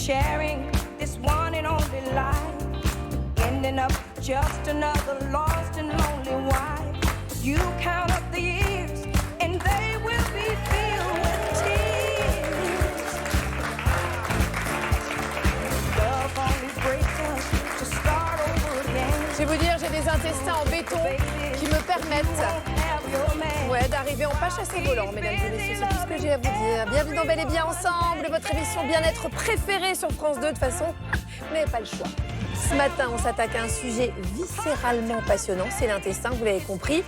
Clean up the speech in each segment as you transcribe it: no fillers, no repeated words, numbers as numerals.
sharing this one and only life, ending up just another lost and lonely wife. You count up the years and they will be filled with tears. Love only breaks us to start over again. Je vais vous dire, j'ai des intestins en béton qui me permettent d'arriver en pas chassé volant, mesdames et messieurs, c'est tout ce que j'ai à vous dire. Bienvenue dans Bel et Bien Ensemble, votre émission bien-être préférée sur France 2. De toute façon, vous n'avez pas le choix. Ce matin, on s'attaque à un sujet viscéralement passionnant, c'est l'intestin, vous l'avez compris.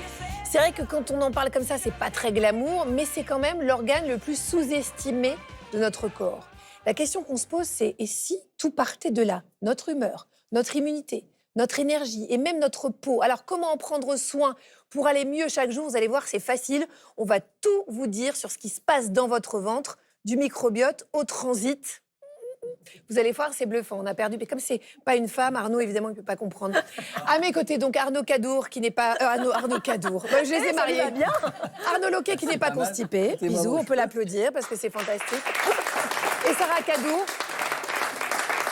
C'est vrai que quand on en parle comme ça, c'est pas très glamour, mais c'est quand même l'organe le plus sous-estimé de notre corps. La question qu'on se pose, c'est et si tout partait de là? Notre humeur, notre immunité, notre énergie et même notre peau. Alors, comment en prendre soin pour aller mieux chaque jour? Vous allez voir, c'est facile. On va tout vous dire sur ce qui se passe dans votre ventre, du microbiote au transit. Vous allez voir, c'est bluffant. On a perdu. Mais comme c'est pas une femme, Arnaud, évidemment, il ne peut pas comprendre. À mes côtés, donc, Arnaud Cadour, qui n'est pas... Arnaud Cadour. Je les ai mariés. Bien. Arnaud Loquet, qui n'est pas constipé. Bisous, on peut l'applaudir parce que c'est fantastique. Et Sarah Cadour.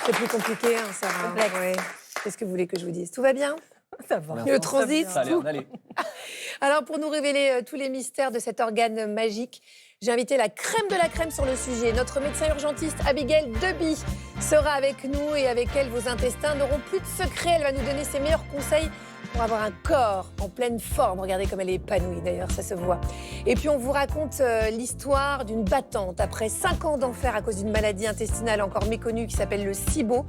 C'est plus compliqué, hein, Sarah. Ouais. Qu'est-ce que vous voulez que je vous dise? Tout va bien? Ça va. Le transit, ça a l'air d'aller. Alors, pour nous révéler tous les mystères de cet organe magique, j'ai invité la crème de la crème sur le sujet. Notre médecin urgentiste, Abigail Deby, sera avec nous et avec elle, vos intestins n'auront plus de secret. Elle va nous donner ses meilleurs conseils pour avoir un corps en pleine forme. Regardez comme elle est épanouie, d'ailleurs, ça se voit. Et puis, on vous raconte l'histoire d'une battante. Après 5 ans d'enfer à cause d'une maladie intestinale encore méconnue qui s'appelle le SIBO,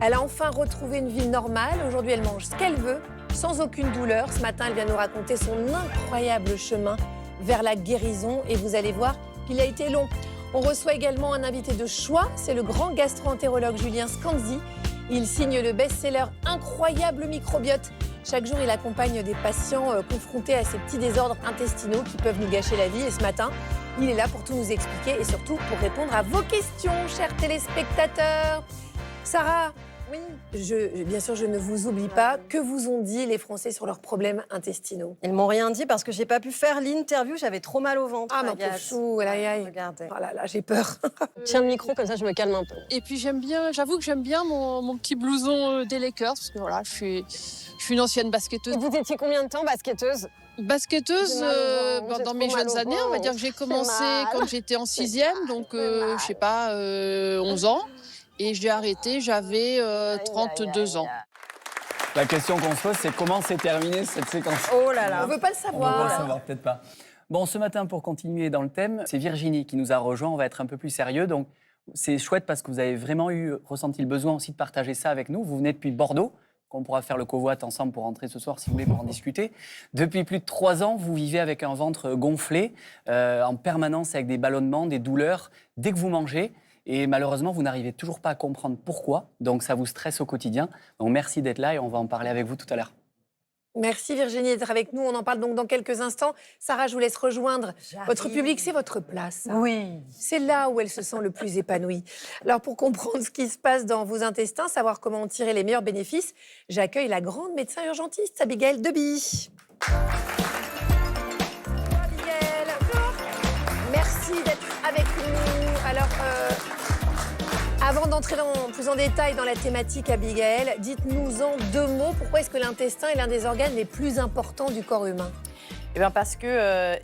elle a enfin retrouvé une vie normale. Aujourd'hui, elle mange ce qu'elle veut, sans aucune douleur. Ce matin, elle vient nous raconter son incroyable chemin vers la guérison. Et vous allez voir qu'il a été long. On reçoit également un invité de choix. C'est le grand gastro-entérologue Julien Scanzi. Il signe le best-seller Incroyable microbiote. Chaque jour, il accompagne des patients confrontés à ces petits désordres intestinaux qui peuvent nous gâcher la vie. Et ce matin, il est là pour tout nous expliquer et surtout pour répondre à vos questions, chers téléspectateurs. Sarah, oui. Bien sûr, je ne vous oublie pas. Que vous ont dit les Français sur leurs problèmes intestinaux? Ils m'ont rien dit parce que j'ai pas pu faire l'interview, j'avais trop mal au ventre. Ah, ma pauvre chou, aïe, aïe. Regardez. Oh là là, j'ai peur. Tiens le micro, comme ça je me calme un peu. Et puis j'avoue que j'aime bien mon petit blouson des Lakers, parce que voilà, je suis une ancienne basketteuse. Et vous étiez combien de temps basketteuse? Basketteuse, dans mes jeunes années, on va dire que j'ai commencé quand j'étais en 6e, donc je sais pas, 11 ans. Et j'ai arrêté, j'avais 32 ans. La question qu'on se pose, c'est comment s'est terminée cette séquence? Oh là là. On ne veut pas le savoir. On ne veut pas le savoir, peut-être pas. Bon, ce matin, pour continuer dans le thème, c'est Virginie qui nous a rejoint. On va être un peu plus sérieux. Donc, c'est chouette parce que vous avez vraiment ressenti le besoin aussi de partager ça avec nous. Vous venez depuis Bordeaux, qu'on pourra faire le covoit ensemble pour rentrer ce soir si vous voulez pour en discuter. Depuis plus de 3 ans, vous vivez avec un ventre gonflé, en permanence avec des ballonnements, des douleurs, dès que vous mangez. Et malheureusement, vous n'arrivez toujours pas à comprendre pourquoi. Donc, ça vous stresse au quotidien. Donc, merci d'être là et on va en parler avec vous tout à l'heure. Merci Virginie d'être avec nous. On en parle donc dans quelques instants. Sarah, je vous laisse rejoindre. Votre public, c'est votre place. Oui. C'est là où elle se sent le plus épanouie. Alors, pour comprendre ce qui se passe dans vos intestins, savoir comment en tirer les meilleurs bénéfices, j'accueille la grande médecin urgentiste, Abigail Deby. Abigail, merci d'être avec nous. Alors, avant d'entrer plus en détail dans la thématique, Abigail, dites-nous en 2 mots, pourquoi est-ce que l'intestin est l'un des organes les plus importants du corps humain? Eh bien parce que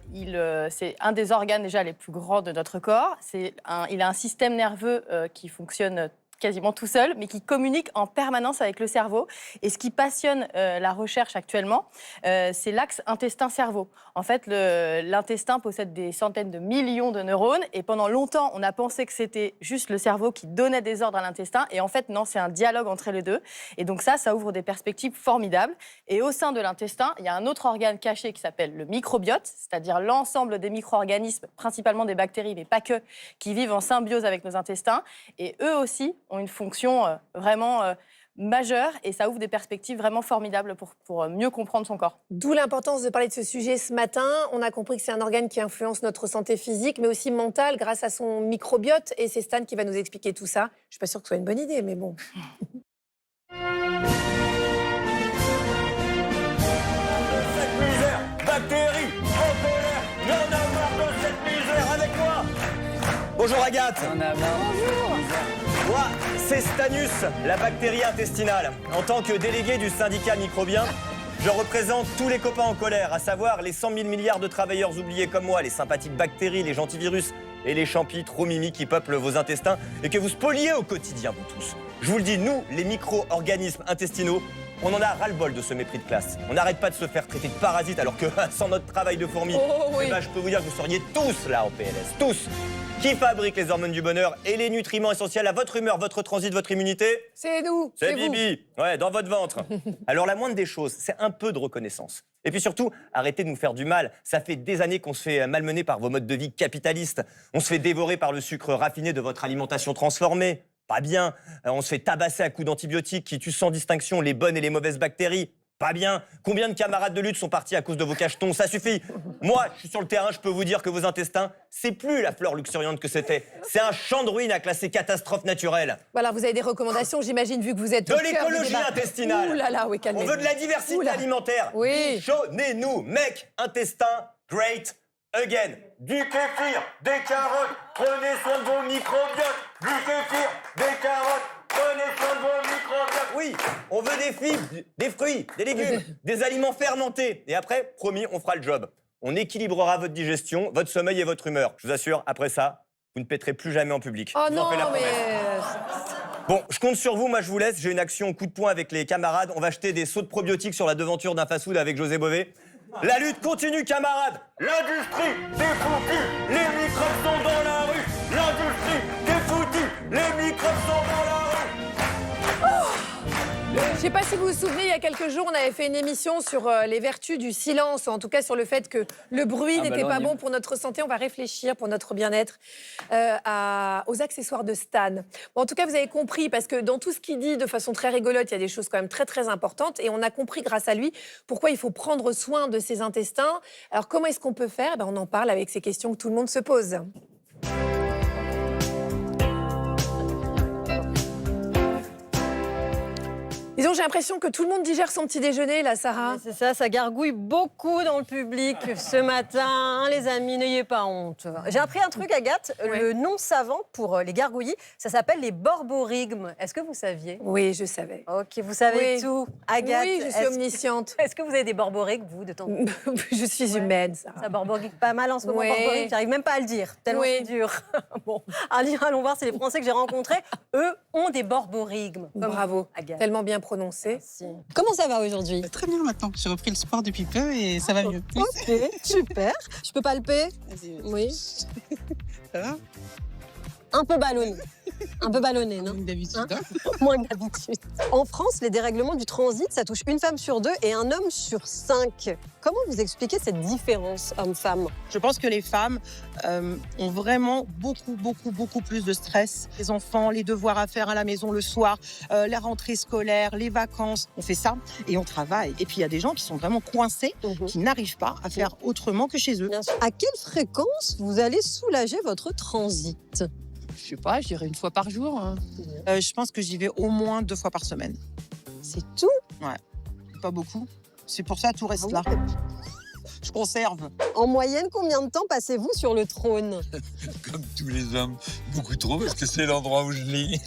c'est un des organes déjà les plus grands de notre corps. Il a un système nerveux qui fonctionne quasiment tout seul, mais qui communique en permanence avec le cerveau. Et ce qui passionne la recherche actuellement, c'est l'axe intestin-cerveau. En fait, l'intestin possède des centaines de millions de neurones, et pendant longtemps, on a pensé que c'était juste le cerveau qui donnait des ordres à l'intestin, et en fait, non, c'est un dialogue entre les deux. Et donc ça ouvre des perspectives formidables. Et au sein de l'intestin, il y a un autre organe caché qui s'appelle le microbiote, c'est-à-dire l'ensemble des micro-organismes, principalement des bactéries, mais pas que, qui vivent en symbiose avec nos intestins. Et eux aussi ont une fonction vraiment majeure, et ça ouvre des perspectives vraiment formidables pour mieux comprendre son corps. D'où l'importance de parler de ce sujet ce matin. On a compris que c'est un organe qui influence notre santé physique, mais aussi mentale, grâce à son microbiote. Et c'est Stan qui va nous expliquer tout ça. Je ne suis pas sûre que ce soit une bonne idée, mais bon. Cette misère, bactéries, en colère, il y en a marre de cette misère avec moi. Bonjour Agathe. On a marre. Bonjour. Moi, c'est Stanus, la bactérie intestinale. En tant que délégué du syndicat microbien, je représente tous les copains en colère, à savoir les 100 000 milliards de travailleurs oubliés comme moi, les sympathiques bactéries, les gentils virus et les champis trop mimi qui peuplent vos intestins et que vous spoliez au quotidien, vous tous. Je vous le dis, nous, les micro-organismes intestinaux, on en a ras-le-bol de ce mépris de classe. On n'arrête pas de se faire traiter de parasites alors que sans notre travail de fourmi, oui. eh ben, je peux vous dire que vous seriez tous là en PLS, tous. Qui fabrique les hormones du bonheur et les nutriments essentiels à votre humeur, votre transit, votre immunité? C'est nous, C'est vous. Bibi, ouais, dans votre ventre. Alors la moindre des choses, c'est un peu de reconnaissance. Et puis surtout, arrêtez de nous faire du mal. Ça fait des années qu'on se fait malmener par vos modes de vie capitalistes. On se fait dévorer par le sucre raffiné de votre alimentation transformée. Pas bien. On se fait tabasser à coups d'antibiotiques qui tuent sans distinction les bonnes et les mauvaises bactéries. Pas bien. Combien de camarades de lutte sont partis à cause de vos cachetons? Ça suffit. Moi, je suis sur le terrain, je peux vous dire que vos intestins, c'est plus la fleur luxuriante que c'était. C'est un champ de ruines à classer catastrophe naturelle. Voilà, vous avez des recommandations, j'imagine, vu que vous êtes De au cœur du l'écologie débat. intestinale. Ouh là là, oui, On calmez-vous. veut de la diversité Oula. alimentaire. Oui. Bichonnez-nous, mec, intestin, great again. Du kéfir, des carottes, prenez soin de vos microbiotes. Du kéfir, des carottes, prenez soin de vos microbiotes. Oui, on veut des fibres, des fruits, des légumes, des aliments fermentés. Et après, promis, on fera le job. On équilibrera votre digestion, votre sommeil et votre humeur. Je vous assure, après ça, vous ne péterez plus jamais en public. Oh Je vous en non, fais la mais... promesse. Bon, je compte sur vous, moi je vous laisse. J'ai une action coup de poing avec les camarades. On va acheter des seaux de probiotiques sur la devanture d'un fast-food avec José Bové. La lutte continue, camarades. L'industrie, c'est foutu. Les microbes sont dans la rue. L'industrie, c'est foutu. Les microbes sont dans la rue. Je ne sais pas si vous vous souvenez, il y a quelques jours, on avait fait une émission sur les vertus du silence, en tout cas sur le fait que le bruit n'était là, pas on y bon est. pour notre santé. On va réfléchir pour notre bien-être aux accessoires de Stan. Bon, en tout cas, vous avez compris, parce que dans tout ce qu'il dit de façon très rigolote, il y a des choses quand même très très importantes. Et on a compris grâce à lui pourquoi il faut prendre soin de ses intestins. Alors comment est-ce qu'on peut faire? On en parle avec ces questions que tout le monde se pose. Disons, j'ai l'impression que tout le monde digère son petit déjeuner, là, Sarah. C'est ça, ça gargouille beaucoup dans le public ce matin, les amis, n'ayez pas honte. J'ai appris un truc, Agathe, le nom savant pour les gargouillis, ça s'appelle les borborygmes. Est-ce que vous saviez? Oui, je savais. Ok, vous savez Oui. tout. Agathe, Oui, je suis omnisciente. Est-ce que vous avez des borborygmes, vous, de temps en temps? Je suis humaine, Sarah. Ça borborigue pas mal en ce moment, Oui. borborygme, j'arrive même pas à le dire, tellement Oui. c'est dur. Bon, allons voir, c'est les Français que j'ai rencontrés, eux ont des borborygmes. Comme Bravo, Agathe. tellement bien prononcé. Merci. Comment ça va aujourd'hui? Très bien maintenant. J'ai repris le sport depuis peu et ça va mieux. Ok, super. Je peux palper? Vas-y. Oui. Ça va? Un peu ballonné. Un peu ballonné, non? Comme d'habitude. Hein? Moins que d'habitude. En France, les dérèglements du transit, ça touche une femme sur 2 et un homme sur 5. Comment vous expliquez cette différence homme-femme? Je pense que les femmes ont vraiment beaucoup plus de stress. Les enfants, les devoirs à faire à la maison le soir, la rentrée scolaire, les vacances. On fait ça et on travaille. Et puis il y a des gens qui sont vraiment coincés, qui n'arrivent pas à faire autrement que chez eux. Bien sûr. À quelle fréquence vous allez soulager votre transit? Je sais pas, je dirais une fois par jour. Hein. Je pense que j'y vais au moins 2 fois par semaine. C'est tout? Pas beaucoup. C'est pour ça tout reste là. Je conserve. En moyenne, combien de temps passez-vous sur le trône? Comme tous les hommes, beaucoup trop, parce que c'est l'endroit où je lis.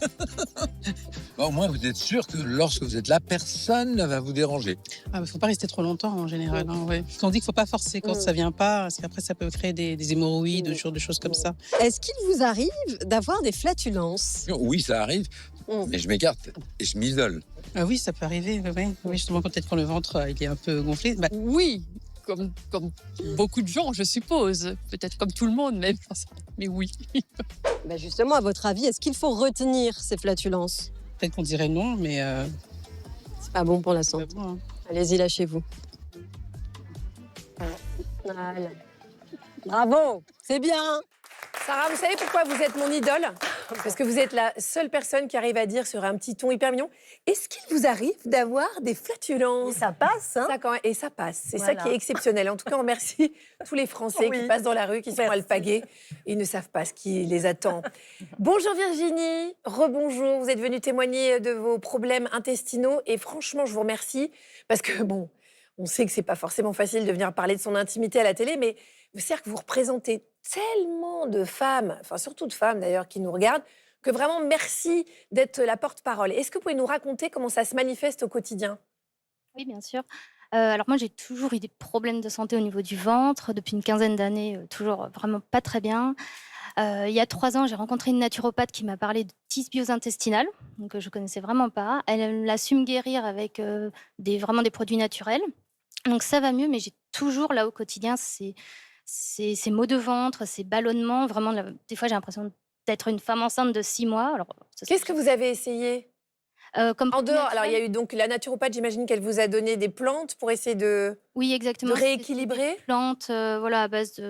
Au moins, vous êtes sûr que lorsque vous êtes là, personne ne va vous déranger. Il ne faut pas rester trop longtemps en général. Hein, ouais. On dit qu'il ne faut pas forcer quand ça ne vient pas, parce qu'après ça peut créer des hémorroïdes, ce genre de choses comme ça. Est-ce qu'il vous arrive d'avoir des flatulences? Oui, ça arrive, mais je m'écarte et je m'isole. Ah oui, ça peut arriver. Oui, justement, peut-être quand le ventre il est un peu gonflé. Oui, comme beaucoup de gens, je suppose. Peut-être comme tout le monde, même. Mais oui. Justement, à votre avis, est-ce qu'il faut retenir ces flatulences? Peut-être qu'on dirait non, mais C'est pas bon pour la c'est santé. pas bon, hein. Allez-y, lâchez-vous. Voilà. Bravo, c'est bien. Sarah, vous savez pourquoi vous êtes mon idole? Parce que vous êtes la seule personne qui arrive à dire sur un petit ton hyper mignon, est-ce qu'il vous arrive d'avoir des flatulences? Ça passe, hein? Ça, quand même, et ça passe. C'est Voilà. ça qui est exceptionnel. En tout cas, on remercie tous les Français qui passent dans la rue, qui sont alpagués. Ils ne savent pas ce qui les attend. Bonjour Virginie, rebonjour. Vous êtes venue témoigner de vos problèmes intestinaux. Et franchement, je vous remercie. Parce que, bon, on sait que c'est pas forcément facile de venir parler de son intimité à la télé, mais c'est-à-dire que vous représentez tellement de femmes, enfin surtout de femmes d'ailleurs, qui nous regardent, que vraiment merci d'être la porte-parole. Est-ce que vous pouvez nous raconter comment ça se manifeste au quotidien? Oui, bien sûr. Alors moi, j'ai toujours eu des problèmes de santé au niveau du ventre depuis une quinzaine d'années, toujours vraiment pas très bien. Il y a 3 ans, j'ai rencontré une naturopathe qui m'a parlé de dysbiose intestinale, donc je connaissais vraiment pas. Elle a su me guérir avec, vraiment des produits naturels. Donc ça va mieux, mais j'ai toujours là au quotidien ces maux de ventre, ces ballonnements, vraiment là, des fois j'ai l'impression d'être une femme enceinte de 6 mois. Alors ça Qu'est-ce que vous avez essayé? comme En produit dehors, alors il y a naturel eu donc la naturopathe, j'imagine qu'elle vous a donné des plantes pour essayer de oui, exactement, c'est des rééquilibrer? plantes, voilà, à base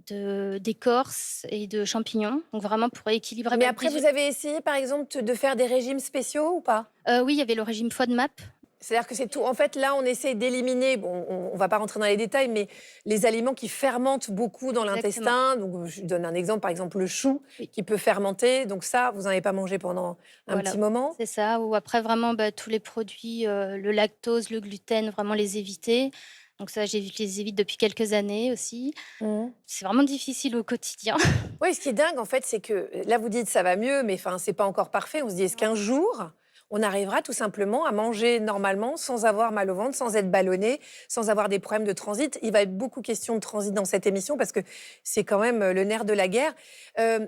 d'écorce et de champignons, donc vraiment pour équilibrer Mais ma après, vous avez essayé, par exemple, de faire des régimes spéciaux ou pas? oui, il y avait le régime FODMAP. C'est-à-dire que c'est tout. En fait, là, on essaie d'éliminer, bon, on va pas rentrer dans les détails, mais les aliments qui fermentent beaucoup dans Exactement. l'intestin. Donc, je donne un exemple, par exemple, le chou Oui. qui peut fermenter. Donc ça, vous n'en avez pas mangé pendant un Voilà, petit moment. c'est ça. Ou après vraiment, tous les produits, le lactose, le gluten, vraiment les éviter. Donc ça, je les évite depuis quelques années aussi. Mhm. C'est vraiment difficile au quotidien. Oui, ce qui est dingue, en fait, c'est que là, vous dites ça va mieux, mais enfin, c'est pas encore parfait. On se dit, est-ce qu'un jour, on arrivera tout simplement à manger normalement, sans avoir mal au ventre, sans être ballonné, sans avoir des problèmes de transit? Il va être beaucoup question de transit dans cette émission parce que c'est quand même le nerf de la guerre.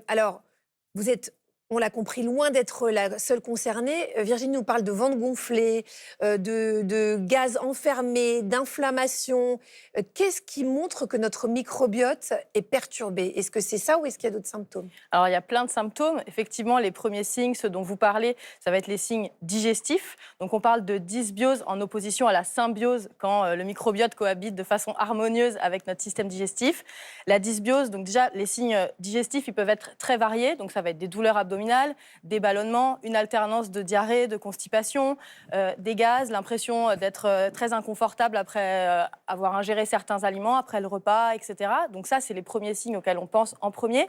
Alors, vous êtes, on l'a compris, loin d'être la seule concernée. Virginie nous parle de ventre gonflé, de gaz enfermé, d'inflammation. Qu'est-ce qui montre que notre microbiote est perturbé? Est-ce que c'est ça ou est-ce qu'il y a d'autres symptômes? Alors, il y a plein de symptômes. Effectivement, les premiers signes, ceux dont vous parlez, ça va être les signes digestifs. Donc, on parle de dysbiose en opposition à la symbiose, quand le microbiote cohabite de façon harmonieuse avec notre système digestif. La dysbiose, donc déjà, les signes digestifs, ils peuvent être très variés. Donc, ça va être des douleurs abdominales, des ballonnements, une alternance de diarrhée, de constipation, des gaz, l'impression d'être très inconfortable après avoir ingéré certains aliments, après le repas, etc. Donc ça, c'est les premiers signes auxquels on pense en premier.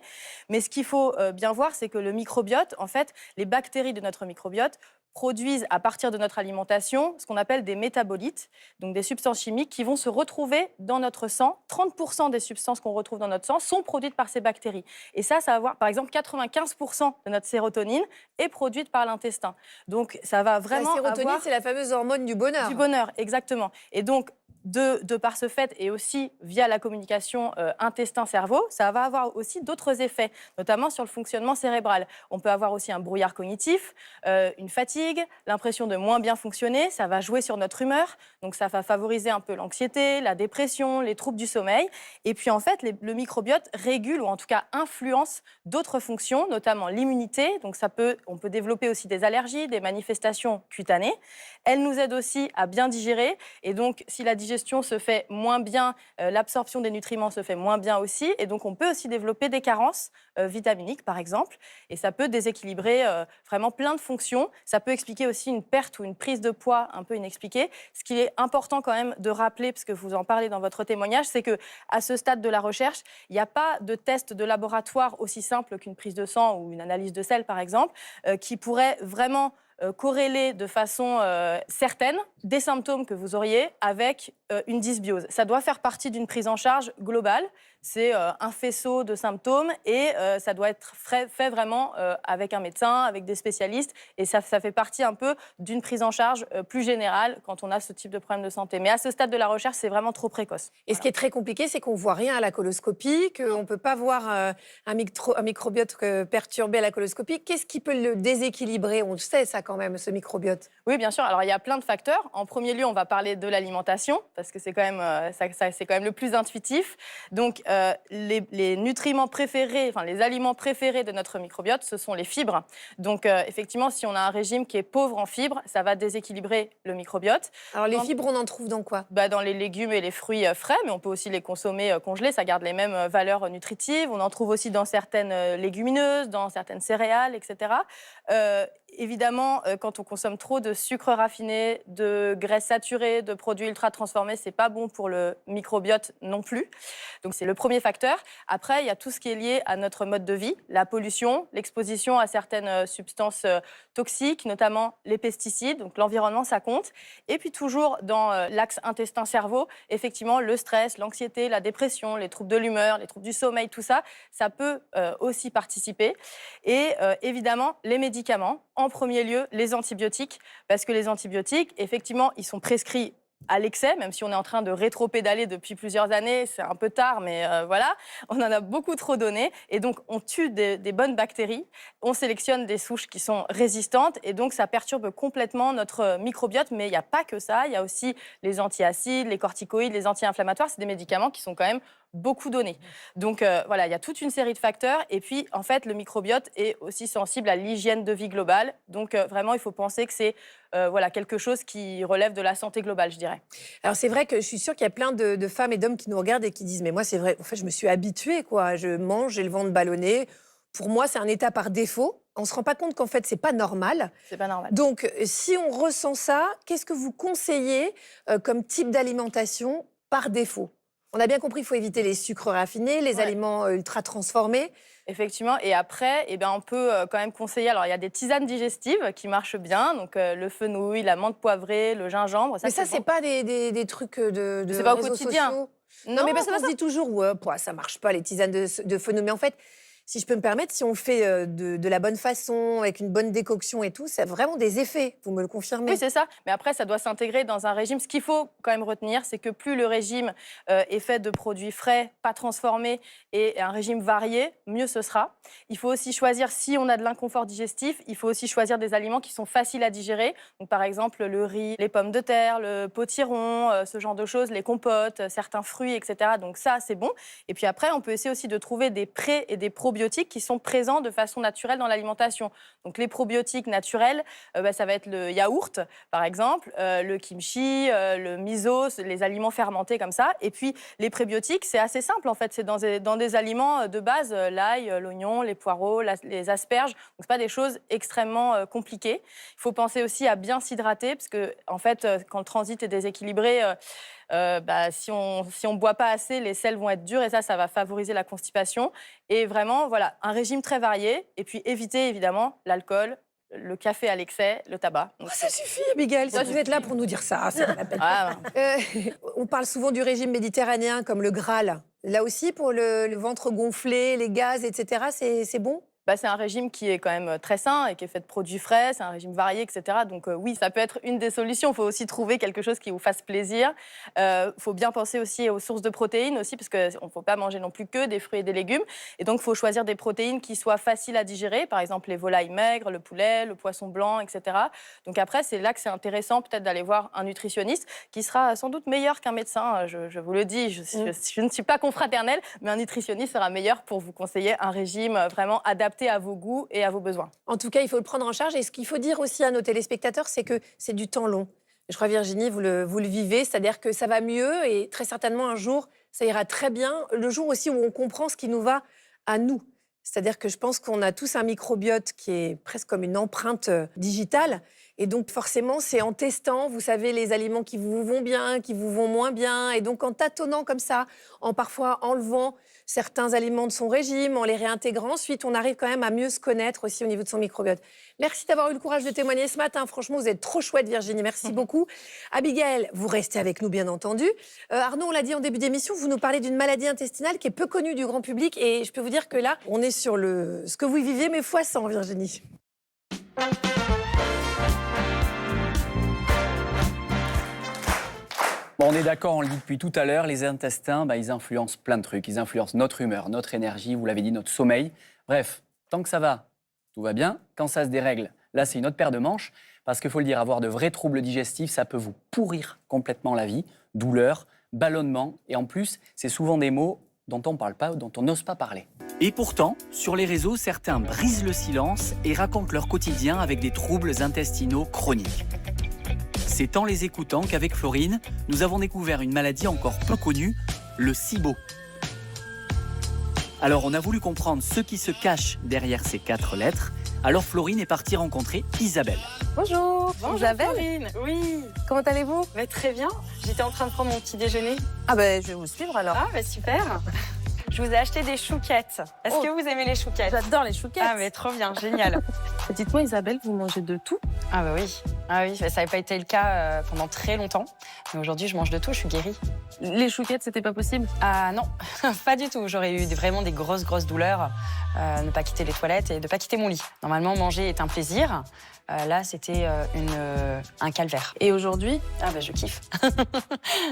Mais ce qu'il faut bien voir, c'est que le microbiote, en fait, les bactéries de notre microbiote produisent à partir de notre alimentation ce qu'on appelle des métabolites, donc des substances chimiques qui vont se retrouver dans notre sang. 30% des substances qu'on retrouve dans notre sang sont produites par ces bactéries. Et ça va avoir, par exemple, 95% de notre sérotonine est produite par l'intestin. Donc ça va vraiment La sérotonine, avoir c'est la fameuse hormone du bonheur. du bonheur, exactement. Et donc, de par ce fait, et aussi via la communication intestin-cerveau, ça va avoir aussi d'autres effets, notamment sur le fonctionnement cérébral. On peut avoir aussi un brouillard cognitif, une fatigue, l'impression de moins bien fonctionner, ça va jouer sur notre humeur, donc ça va favoriser un peu l'anxiété, la dépression, les troubles du sommeil. Et puis en fait, le microbiote régule, ou en tout cas influence d'autres fonctions, notamment l'immunité, donc on peut développer aussi des allergies, des manifestations cutanées. Elle nous aide aussi à bien digérer, et donc si la digestion se fait moins bien, l'absorption des nutriments se fait moins bien aussi, et donc on peut aussi développer des carences vitaminiques par exemple, et ça peut déséquilibrer vraiment plein de fonctions. Ça peut expliquer aussi une perte ou une prise de poids un peu inexpliquée. Ce qui est important quand même de rappeler, parce que vous en parlez dans votre témoignage, c'est que à ce stade de la recherche, il n'y a pas de test de laboratoire aussi simple qu'une prise de sang ou une analyse de sel par exemple, qui pourrait vraiment corréler de façon certaine des symptômes que vous auriez avec une dysbiose. Ça doit faire partie d'une prise en charge globale. C'est un faisceau de symptômes, et ça doit être fait vraiment avec un médecin, avec des spécialistes, et ça fait partie un peu d'une prise en charge plus générale quand on a ce type de problème de santé. Mais à ce stade de la recherche, c'est vraiment trop précoce. Et ce qui est très compliqué, c'est qu'on ne voit rien à la coloscopie, qu'on ne peut pas voir un microbiote perturbé à la coloscopie. Qu'est-ce qui peut le déséquilibrer? On le sait, ça, quand même, ce microbiote. Oui, bien sûr. Alors, il y a plein de facteurs. En premier lieu, on va parler de l'alimentation, parce que c'est quand même, c'est quand même le plus intuitif. Donc, les nutriments préférés, enfin, les aliments préférés de notre microbiote, ce sont les fibres. Donc, effectivement, si on a un régime qui est pauvre en fibres, ça va déséquilibrer le microbiote. Alors, les fibres, on en trouve dans quoi? Dans les légumes et les fruits frais, mais on peut aussi les consommer congelés. Ça garde les mêmes valeurs nutritives. On en trouve aussi dans certaines légumineuses, dans certaines céréales, etc. évidemment, quand on consomme trop de sucre raffiné, de graisses saturées, de produits ultra transformés, c'est pas bon pour le microbiote non plus. Donc c'est le premier facteur. Après, il y a tout ce qui est lié à notre mode de vie, la pollution, l'exposition à certaines substances toxiques, notamment les pesticides. Donc l'environnement, ça compte. Et puis toujours dans l'axe intestin-cerveau, effectivement, le stress, l'anxiété, la dépression, les troubles de l'humeur, les troubles du sommeil, tout ça, ça peut aussi participer. Et évidemment, les médicaments, en premier lieu, les antibiotiques, parce que les antibiotiques, effectivement, ils sont prescrits à l'excès, même si on est en train de rétro-pédaler depuis plusieurs années, c'est un peu tard, mais voilà, on en a beaucoup trop donné, et donc on tue des bonnes bactéries, on sélectionne des souches qui sont résistantes, et donc ça perturbe complètement notre microbiote, mais il n'y a pas que ça, il y a aussi les antiacides, les corticoïdes, les anti-inflammatoires, c'est des médicaments qui sont quand même beaucoup donnés. Donc voilà, il y a toute une série de facteurs, et puis en fait, le microbiote est aussi sensible à l'hygiène de vie globale, donc vraiment, il faut penser que c'est voilà, quelque chose qui relève de la santé globale, je dirais. Alors c'est vrai que je suis sûre qu'il y a plein de femmes et d'hommes qui nous regardent et qui disent mais moi c'est vrai, en fait je me suis habituée quoi, je mange, j'ai le ventre ballonné. Pour moi c'est un état par défaut. On se rend pas compte qu'en fait c'est pas normal. C'est pas normal. Donc si on ressent ça, qu'est-ce que vous conseillez comme type d'alimentation par défaut? On a bien compris, il faut éviter les sucres raffinés, les aliments ultra transformés. Effectivement, et après, eh ben, on peut quand même conseiller, alors il y a des tisanes digestives qui marchent bien, donc le fenouil, la menthe poivrée, le gingembre. Mais ça, c'est pas des trucs de c'est pas au réseaux quotidien. sociaux. Non, mais parce qu'on se dit toujours, ouais, ça marche pas les tisanes de fenouil. Mais en fait, si je peux me permettre, si on le fait de la bonne façon, avec une bonne décoction et tout, ça a vraiment des effets, vous me le confirmez? Oui, c'est ça. Mais après, ça doit s'intégrer dans un régime. Ce qu'il faut quand même retenir, c'est que plus le régime est fait de produits frais, pas transformés, et un régime varié, mieux ce sera. Il faut aussi choisir, si on a de l'inconfort digestif, il faut aussi choisir des aliments qui sont faciles à digérer. Donc, par exemple, le riz, les pommes de terre, le potiron, ce genre de choses, les compotes, certains fruits, etc. Donc ça, c'est bon. Et puis après, on peut essayer aussi de trouver des pré- et des probiotiques qui sont présents de façon naturelle dans l'alimentation. Donc les probiotiques naturels, ça va être le yaourt, par exemple, le kimchi, le miso, les aliments fermentés comme ça. Et puis les prébiotiques, c'est assez simple en fait. C'est dans des aliments de base, l'ail, l'oignon, les poireaux, les asperges. Donc c'est pas des choses extrêmement compliquées. Il faut penser aussi à bien s'hydrater parce que en fait, quand le transit est déséquilibré, si on boit pas assez, les selles vont être dures et ça va favoriser la constipation. Et vraiment, voilà, un régime très varié. Et puis éviter évidemment l'alcool, le café à l'excès, le tabac. Donc, ça suffit, Abigail. Si vous êtes là pour nous dire ça, c'est pas la peine. On parle souvent du régime méditerranéen comme le Graal. Là aussi, pour le ventre gonflé, les gaz, etc., c'est bon? C'est un régime qui est quand même très sain et qui est fait de produits frais, c'est un régime varié, etc. Donc oui, ça peut être une des solutions. Il faut aussi trouver quelque chose qui vous fasse plaisir. Il faut bien penser aussi aux sources de protéines aussi, parce qu'il ne faut pas manger non plus que des fruits et des légumes. Et donc, il faut choisir des protéines qui soient faciles à digérer, par exemple les volailles maigres, le poulet, le poisson blanc, etc. Donc après, c'est là que c'est intéressant peut-être d'aller voir un nutritionniste qui sera sans doute meilleur qu'un médecin. Je vous le dis, je ne suis pas confraternelle, mais un nutritionniste sera meilleur pour vous conseiller un régime vraiment adapté à vos goûts et à vos besoins. En tout cas, il faut le prendre en charge. Et ce qu'il faut dire aussi à nos téléspectateurs, c'est que c'est du temps long. Je crois, Virginie, vous le vivez, c'est-à-dire que ça va mieux et très certainement un jour, ça ira très bien. Le jour aussi où on comprend ce qui nous va à nous. C'est-à-dire que je pense qu'on a tous un microbiote qui est presque comme une empreinte digitale. Et donc, forcément, c'est en testant, vous savez, les aliments qui vous vont bien, qui vous vont moins bien. Et donc, en tâtonnant comme ça, en parfois enlevant certains aliments de son régime, en les réintégrant, ensuite, on arrive quand même à mieux se connaître aussi au niveau de son microbiote. Merci d'avoir eu le courage de témoigner ce matin. Franchement, vous êtes trop chouette, Virginie. Merci beaucoup. Abigail, vous restez avec nous, bien entendu. Arnaud, on l'a dit en début d'émission, vous nous parlez d'une maladie intestinale qui est peu connue du grand public. Et je peux vous dire que là, on est sur ce que vous vivez, mais fois 100, Virginie. Bon, on est d'accord, on le dit depuis tout à l'heure, les intestins, ils influencent plein de trucs. Ils influencent notre humeur, notre énergie, vous l'avez dit, notre sommeil. Bref, tant que ça va, tout va bien. Quand ça se dérègle, là, c'est une autre paire de manches. Parce qu'il faut le dire, avoir de vrais troubles digestifs, ça peut vous pourrir complètement la vie. Douleur, ballonnement. Et en plus, c'est souvent des mots dont on ne parle pas, dont on n'ose pas parler. Et pourtant, sur les réseaux, certains brisent le silence et racontent leur quotidien avec des troubles intestinaux chroniques. C'est en les écoutant qu'avec Florine, nous avons découvert une maladie encore peu connue, le SIBO. Alors on a voulu comprendre ce qui se cache derrière ces 4 lettres. Alors Florine est partie rencontrer Isabelle. Bonjour, Isabelle. Florine. Oui, Comment allez-vous? très bien. J'étais en train de prendre mon petit déjeuner. Ah ben, je vais vous suivre alors. Ah, bah super. Je vous ai acheté des chouquettes. Est-ce Oh. que vous aimez les chouquettes? J'adore les chouquettes. Ah, mais trop bien, génial. Dites-moi, Isabelle, vous mangez de tout? Ah bah oui, ça n'avait pas été le cas pendant très longtemps. Mais aujourd'hui, je mange de tout, je suis guérie. Les chouquettes, c'était pas possible? Ah non, pas du tout. J'aurais eu vraiment des grosses douleurs. Ne pas quitter les toilettes et de ne pas quitter mon lit. Normalement, manger est un plaisir. Là, c'était un calvaire. Et aujourd'hui? Ah bah je kiffe.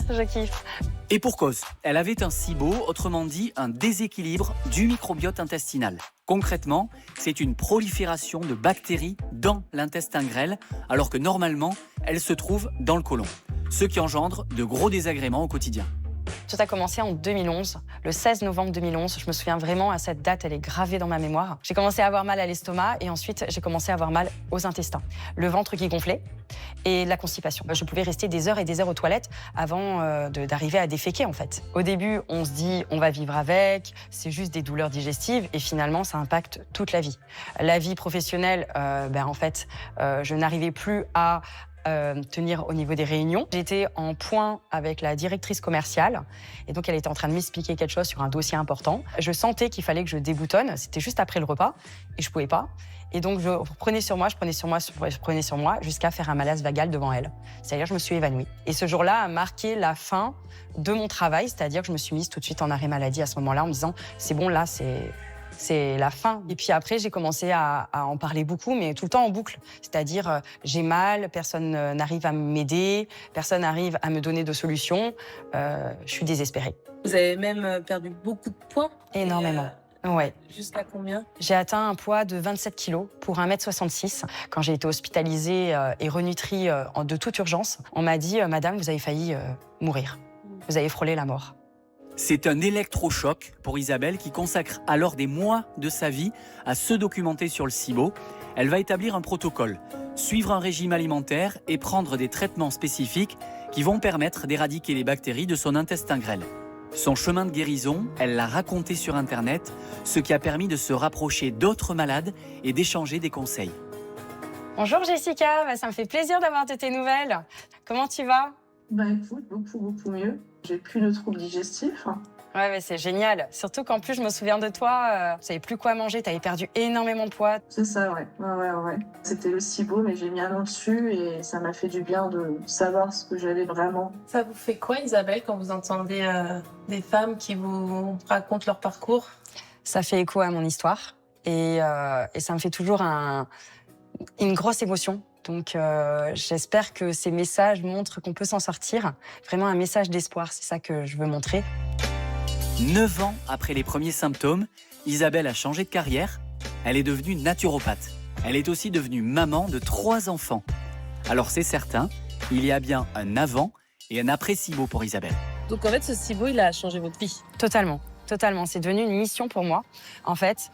Je kiffe. Et pour cause, elle avait un SIBO, autrement dit un déséquilibre du microbiote intestinal. Concrètement, c'est une prolifération de bactéries dans l'intestin grêle, alors que normalement, elles se trouvent dans le côlon. Ce qui engendre de gros désagréments au quotidien. Tout a commencé en 2011, le 16 novembre 2011. Je me souviens vraiment, à cette date, elle est gravée dans ma mémoire. J'ai commencé à avoir mal à l'estomac et ensuite, j'ai commencé à avoir mal aux intestins. Le ventre qui gonflait et la constipation. Je pouvais rester des heures et des heures aux toilettes avant d'arriver à déféquer, en fait. Au début, on se dit, on va vivre avec, c'est juste des douleurs digestives et finalement, ça impacte toute la vie. La vie professionnelle, en fait, je n'arrivais plus à tenir au niveau des réunions. J'étais en point avec la directrice commerciale et donc elle était en train de m'expliquer quelque chose sur un dossier important. Je sentais qu'il fallait que je déboutonne, c'était juste après le repas et je pouvais pas. Et donc je prenais sur moi jusqu'à faire un malaise vagal devant elle. C'est-à-dire je me suis évanouie. Et ce jour-là a marqué la fin de mon travail, c'est-à-dire que je me suis mise tout de suite en arrêt maladie à ce moment-là en me disant c'est bon là, c'est la fin. Et puis après, j'ai commencé à en parler beaucoup, mais tout le temps en boucle. C'est-à-dire, j'ai mal, personne n'arrive à m'aider, personne n'arrive à me donner de solutions. Je suis désespérée. Vous avez même perdu beaucoup de poids? Énormément. Ouais. Jusqu'à combien? J'ai atteint un poids de 27 kilos pour 1m66. Quand j'ai été hospitalisée et renutrie de toute urgence, on m'a dit « Madame, vous avez failli mourir. Vous avez frôlé la mort. » C'est un électrochoc pour Isabelle qui consacre alors des mois de sa vie à se documenter sur le SIBO. Elle va établir un protocole, suivre un régime alimentaire et prendre des traitements spécifiques qui vont permettre d'éradiquer les bactéries de son intestin grêle. Son chemin de guérison, elle l'a raconté sur Internet, ce qui a permis de se rapprocher d'autres malades et d'échanger des conseils. Bonjour Jessica, ça me fait plaisir d'avoir de tes nouvelles. Comment tu vas? Écoute, beaucoup mieux. J'ai plus de troubles digestifs. Ouais, mais c'est génial. Surtout qu'en plus, je me souviens de toi, tu savais plus quoi manger, tu avais perdu énormément de poids. C'est ça, ouais. C'était le SIBO, mais j'ai mis un nom dessus et ça m'a fait du bien de savoir ce que j'avais vraiment. Ça vous fait quoi, Isabelle, quand vous entendez des femmes qui vous racontent leur parcours? Ça fait écho à mon histoire et ça me fait toujours une grosse émotion. Donc j'espère que ces messages montrent qu'on peut s'en sortir. Vraiment un message d'espoir, c'est ça que je veux montrer. 9 ans après les premiers symptômes, Isabelle a changé de carrière. Elle est devenue naturopathe. Elle est aussi devenue maman de 3 enfants. Alors c'est certain, il y a bien un avant et un après SIBO pour Isabelle. Donc en fait, ce SIBO, il a changé votre vie? Totalement. Totalement, c'est devenu une mission pour moi. En fait,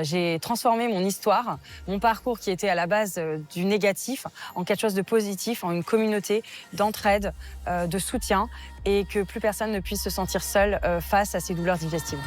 j'ai transformé mon histoire, mon parcours qui était à la base du négatif, en quelque chose de positif, en une communauté d'entraide, de soutien, et que plus personne ne puisse se sentir seul face à ces douleurs digestives.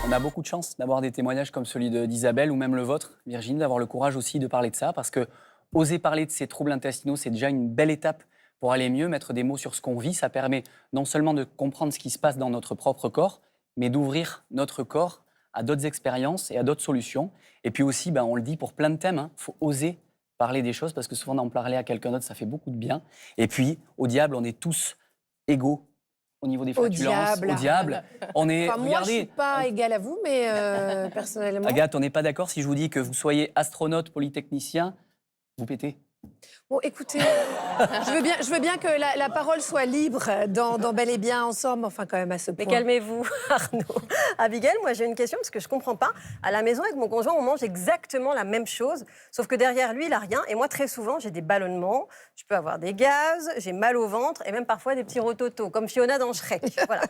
On a beaucoup de chance d'avoir des témoignages comme celui d'Isabelle ou même le vôtre, Virginie, d'avoir le courage aussi de parler de ça, parce que oser parler de ces troubles intestinaux, c'est déjà une belle étape pour aller mieux, mettre des mots sur ce qu'on vit. Ça permet non seulement de comprendre ce qui se passe dans notre propre corps, mais d'ouvrir notre corps à d'autres expériences et à d'autres solutions. Et puis aussi, on le dit pour plein de thèmes, faut oser parler des choses, parce que souvent d'en parler à quelqu'un d'autre, ça fait beaucoup de bien. Et puis, au diable, on est tous égaux au niveau des flatulences. Au diable. On est, moi, regardez, je ne suis pas égale à vous, mais personnellement... Agathe, on n'est pas d'accord si je vous dis que vous soyez astronaute, polytechnicien, vous pétez. Bon, écoutez, je veux bien que la parole soit libre dans Bel et Bien ensemble, enfin quand même à ce point. Mais calmez-vous, Arnaud. Abigail, moi j'ai une question parce que je ne comprends pas. À la maison, avec mon conjoint, on mange exactement la même chose, sauf que derrière lui, il n'a rien. Et moi, très souvent, j'ai des ballonnements, je peux avoir des gaz, j'ai mal au ventre et même parfois des petits rototos, comme Fiona dans Shrek. Voilà.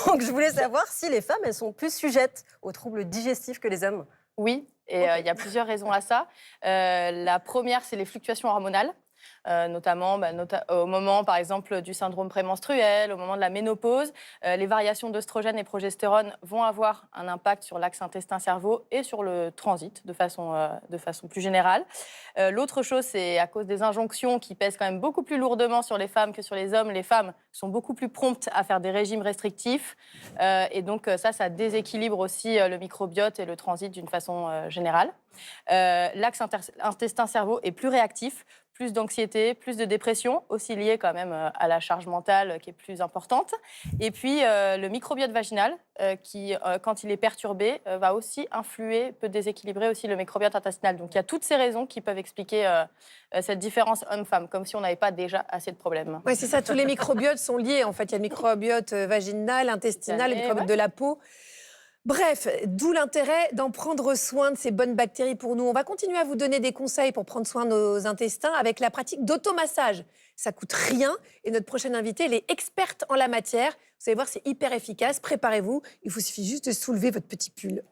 Donc je voulais savoir si les femmes, elles sont plus sujettes aux troubles digestifs que les hommes. Oui, et il y a plusieurs raisons à ça. La première, c'est les fluctuations hormonales. notamment au moment, par exemple, du syndrome prémenstruel, au moment de la ménopause. Les variations d'œstrogène et progestérone vont avoir un impact sur l'axe intestin-cerveau et sur le transit de façon plus générale. L'autre chose, c'est à cause des injonctions qui pèsent quand même beaucoup plus lourdement sur les femmes que sur les hommes. Les femmes sont beaucoup plus promptes à faire des régimes restrictifs. Et donc, ça déséquilibre aussi le microbiote et le transit d'une façon générale. L'axe intestin-cerveau est plus réactif, plus d'anxiété, plus de dépression, aussi lié quand même à la charge mentale qui est plus importante. Et puis le microbiote vaginal, qui, quand il est perturbé, va aussi influer, peut déséquilibrer aussi le microbiote intestinal. Donc il y a toutes ces raisons qui peuvent expliquer cette différence homme-femme, comme si on n'avait pas déjà assez de problèmes. Oui, c'est ça, tous les microbiotes sont liés. En fait, il y a le microbiote vaginal, intestinal, le microbiote de la peau. Bref, d'où l'intérêt d'en prendre soin de ces bonnes bactéries pour nous. On va continuer à vous donner des conseils pour prendre soin de nos intestins avec la pratique d'automassage. Ça coûte rien et notre prochaine invitée, elle est experte en la matière. Vous allez voir, c'est hyper efficace. Préparez-vous, il vous suffit juste de soulever votre petit pull.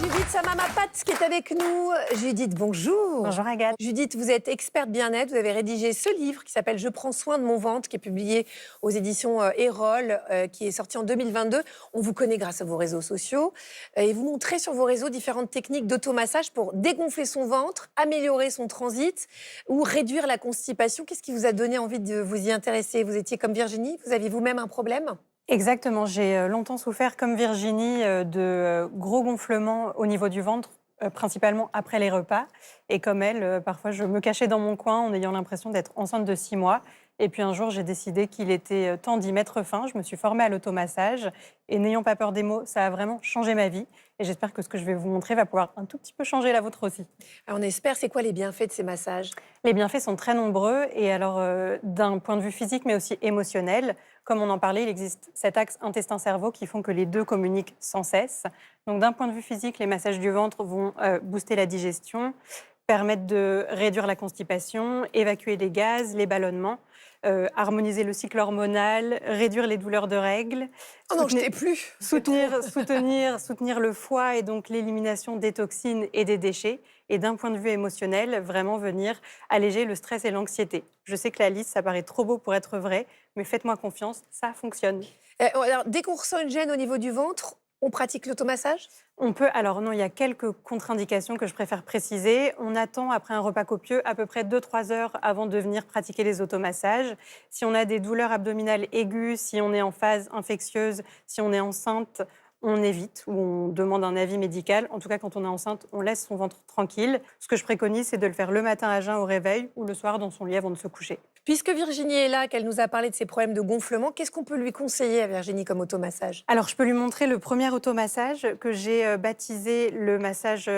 Judith Samamapat qui est avec nous. Judith, bonjour. Bonjour Agathe. Judith, vous êtes experte bien-être. Vous avez rédigé ce livre qui s'appelle « Je prends soin de mon ventre » qui est publié aux éditions Erol, qui est sorti en 2022. On vous connaît grâce à vos réseaux sociaux. Et vous montrez sur vos réseaux différentes techniques d'automassage pour dégonfler son ventre, améliorer son transit ou réduire la constipation. Qu'est-ce qui vous a donné envie de vous y intéresser? Vous étiez comme Virginie? Vous aviez vous-même un problème? Exactement, j'ai longtemps souffert comme Virginie de gros gonflements au niveau du ventre, principalement après les repas. Et comme elle, parfois je me cachais dans mon coin en ayant l'impression d'être enceinte de 6 mois. Et puis un jour, j'ai décidé qu'il était temps d'y mettre fin. Je me suis formée à l'automassage et n'ayant pas peur des mots, ça a vraiment changé ma vie. Et j'espère que ce que je vais vous montrer va pouvoir un tout petit peu changer la vôtre aussi. Alors on espère, c'est quoi les bienfaits de ces massages? Les bienfaits sont très nombreux et alors d'un point de vue physique mais aussi émotionnel. Comme on en parlait, il existe cet axe intestin-cerveau qui font que les deux communiquent sans cesse. Donc d'un point de vue physique, les massages du ventre vont booster la digestion, permettre de réduire la constipation, évacuer les gaz, les ballonnements, harmoniser le cycle hormonal, réduire les douleurs de règles. Oh non, je t'ai plus. Soutenir le foie et donc l'élimination des toxines et des déchets. Et d'un point de vue émotionnel, vraiment venir alléger le stress et l'anxiété. Je sais que la liste, ça paraît trop beau pour être vrai, mais faites-moi confiance, ça fonctionne. Alors, dès qu'on ressent une gêne au niveau du ventre, on pratique l'automassage? On peut, alors non, il y a quelques contre-indications que je préfère préciser. On attend, après un repas copieux, à peu près 2-3 heures avant de venir pratiquer les automassages. Si on a des douleurs abdominales aiguës, si on est en phase infectieuse, si on est enceinte, on évite ou on demande un avis médical. En tout cas, quand on est enceinte, on laisse son ventre tranquille. Ce que je préconise, c'est de le faire le matin à jeun au réveil ou le soir dans son lit avant de se coucher. Puisque Virginie est là, qu'elle nous a parlé de ses problèmes de gonflement, qu'est-ce qu'on peut lui conseiller à Virginie comme automassage? Alors, je peux lui montrer le premier automassage que j'ai baptisé le massage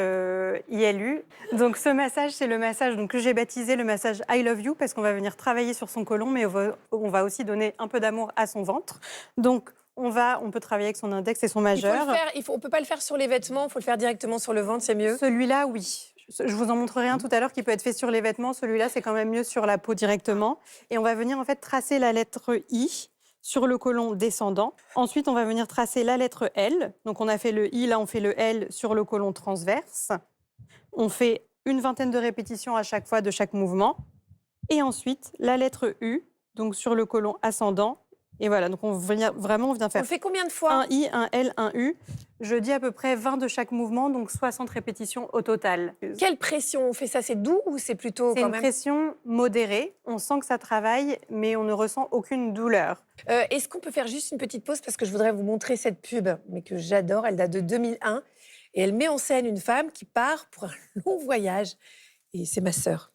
ILU. Donc, ce massage, c'est le massage que j'ai baptisé le massage I Love You parce qu'on va venir travailler sur son côlon, mais on va aussi donner un peu d'amour à son ventre. Donc, on peut travailler avec son index et son majeur. On ne peut pas le faire sur les vêtements, il faut le faire directement sur le ventre, c'est mieux? Celui-là, oui. Je vous en montrerai un tout à l'heure qui peut être fait sur les vêtements. Celui-là, c'est quand même mieux sur la peau directement. Et on va venir en fait tracer la lettre I sur le côlon descendant. Ensuite, on va venir tracer la lettre L. Donc, on a fait le I, là, on fait le L sur le côlon transverse. On fait une vingtaine de répétitions à chaque fois de chaque mouvement. Et ensuite, la lettre U, donc sur le côlon ascendant. Et voilà, donc on vient faire. On fait combien de fois? Un I, un L, un U. Je dis à peu près 20 de chaque mouvement, donc 60 répétitions au total. Quelle pression? On fait ça, c'est doux ou c'est plutôt C'est une pression modérée. On sent que ça travaille, mais on ne ressent aucune douleur. Est-ce qu'on peut faire juste une petite pause parce que je voudrais vous montrer cette pub, mais que j'adore. Elle date de 2001 et elle met en scène une femme qui part pour un long voyage. Et c'est ma sœur.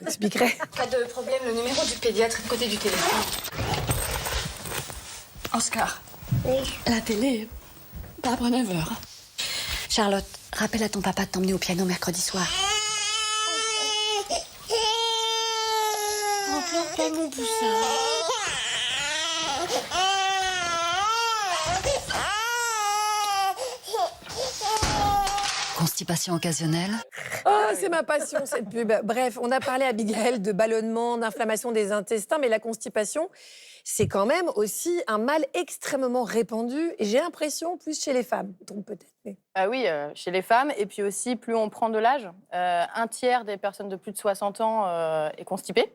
J'expliquerai. Pas de problème, le numéro du pédiatre est de côté du téléphone. Oscar. Oui. La télé, pas après 9h. Charlotte, rappelle à ton papa de t'emmener au piano mercredi soir. Oh, pleure pas mon poussin. Constipation occasionnelle. Oh, c'est ma passion, cette pub. Bref, on a parlé à Abigail de ballonnement, d'inflammation des intestins, mais la constipation c'est quand même aussi un mal extrêmement répandu, et j'ai l'impression plus chez les femmes, donc peut-être. Mais... Ah oui, chez les femmes, et puis aussi plus on prend de l'âge, un tiers des personnes de plus de 60 ans est constipée.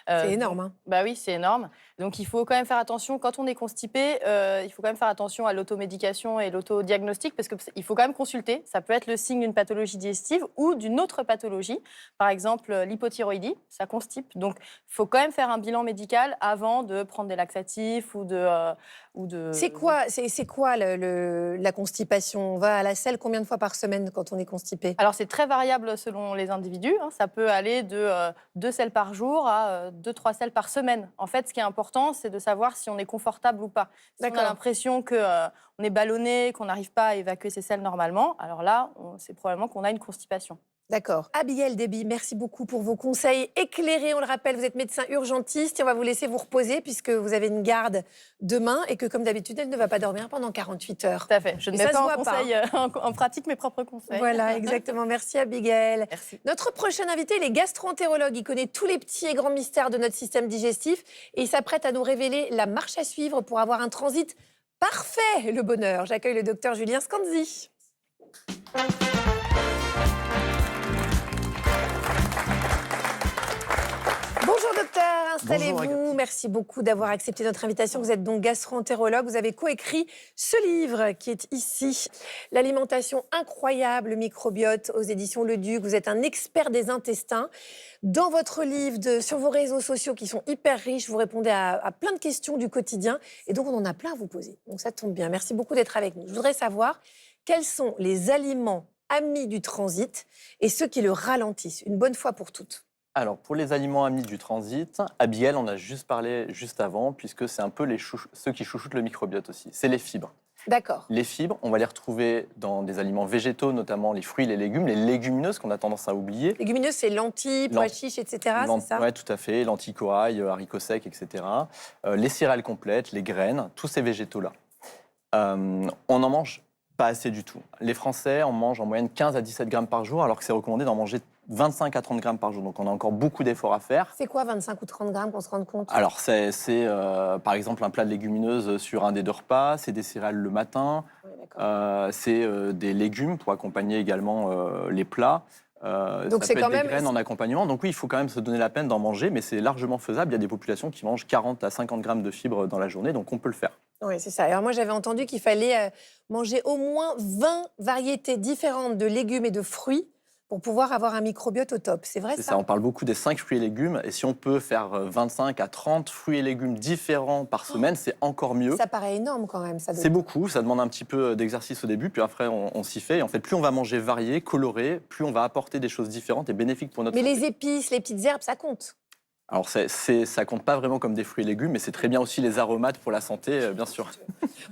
C'est énorme. Hein. Bah oui, c'est énorme. Donc il faut quand même faire attention, quand on est constipé, il faut quand même faire attention à l'automédication et l'autodiagnostic, parce qu'il faut quand même consulter. Ça peut être le signe d'une pathologie digestive ou d'une autre pathologie. Par exemple, l'hypothyroïdie, ça constipe. Donc il faut quand même faire un bilan médical avant de prendre des laxatifs ou de... C'est quoi la constipation? On va à la selle combien de fois par semaine quand on est constipé? Alors c'est très variable selon les individus. Hein. Ça peut aller de 2 selles par jour à 2-3 selles par semaine. En fait, ce qui est important, c'est de savoir si on est confortable ou pas. Si on a l'impression qu'on est ballonné, qu'on n'arrive pas à évacuer ses selles normalement, alors là, c'est probablement qu'on a une constipation. D'accord. Abigail Deby, merci beaucoup pour vos conseils éclairés. On le rappelle, vous êtes médecin urgentiste et on va vous laisser vous reposer puisque vous avez une garde demain et que, comme d'habitude, elle ne va pas dormir pendant 48 heures. Tout à fait. Je ne mets pas en pratique mes propres conseils. Voilà, exactement. Merci Abigail. Merci. Notre prochain invité, il est gastro-entérologue. Il connaît tous les petits et grands mystères de notre système digestif et il s'apprête à nous révéler la marche à suivre pour avoir un transit parfait, le bonheur. J'accueille le docteur Julien Scanzi. Bonjour docteur, installez-vous. Merci beaucoup d'avoir accepté notre invitation. Vous êtes donc gastro-entérologue. Vous avez coécrit ce livre qui est ici, L'alimentation incroyable, le microbiote, aux éditions Le Duc. Vous êtes un expert des intestins. Dans votre livre, sur vos réseaux sociaux qui sont hyper riches, vous répondez à plein de questions du quotidien. Et donc, on en a plein à vous poser. Donc, ça tombe bien. Merci beaucoup d'être avec nous. Je voudrais savoir quels sont les aliments amis du transit et ceux qui le ralentissent, une bonne fois pour toutes. Alors, pour les aliments amis du transit, Abigail en a juste parlé juste avant, puisque c'est un peu ceux qui chouchoutent le microbiote aussi. C'est les fibres. D'accord. Les fibres, on va les retrouver dans des aliments végétaux, notamment les fruits et les légumes, les légumineuses qu'on a tendance à oublier. Légumineuses, c'est lentilles, pois chiches, etc., c'est ça? Oui, tout à fait. Lentilles, corail, haricots secs, etc. Les céréales complètes, les graines, tous ces végétaux-là. On en mange pas assez du tout. Les Français en mangent en moyenne 15 à 17 grammes par jour, alors que c'est recommandé d'en manger 25 à 30 grammes par jour. Donc on a encore beaucoup d'efforts à faire. C'est quoi 25 ou 30 grammes qu'on se rende compte? Alors c'est par exemple un plat de légumineuses sur un des 2 repas, c'est des céréales le matin, c'est des légumes pour accompagner également les plats. Donc ça peut être des graines en accompagnement. Donc oui, il faut quand même se donner la peine d'en manger, mais c'est largement faisable. Il y a des populations qui mangent 40 à 50 grammes de fibres dans la journée, donc on peut le faire. Oui, c'est ça. Alors moi, j'avais entendu qu'il fallait manger au moins 20 variétés différentes de légumes et de fruits pour pouvoir avoir un microbiote au top. C'est vrai ça? C'est ça, on parle beaucoup des 5 fruits et légumes. Et si on peut faire 25 à 30 fruits et légumes différents par semaine, c'est encore mieux. Ça paraît énorme quand même. C'est beaucoup, ça demande un petit peu d'exercice au début, puis après on s'y fait. Et en fait, plus on va manger varié, coloré, plus on va apporter des choses différentes et bénéfiques pour notre santé. Mais les épices, les petites herbes, ça compte? Alors, ça compte pas vraiment comme des fruits et légumes, mais c'est très bien aussi les aromates pour la santé, bien sûr.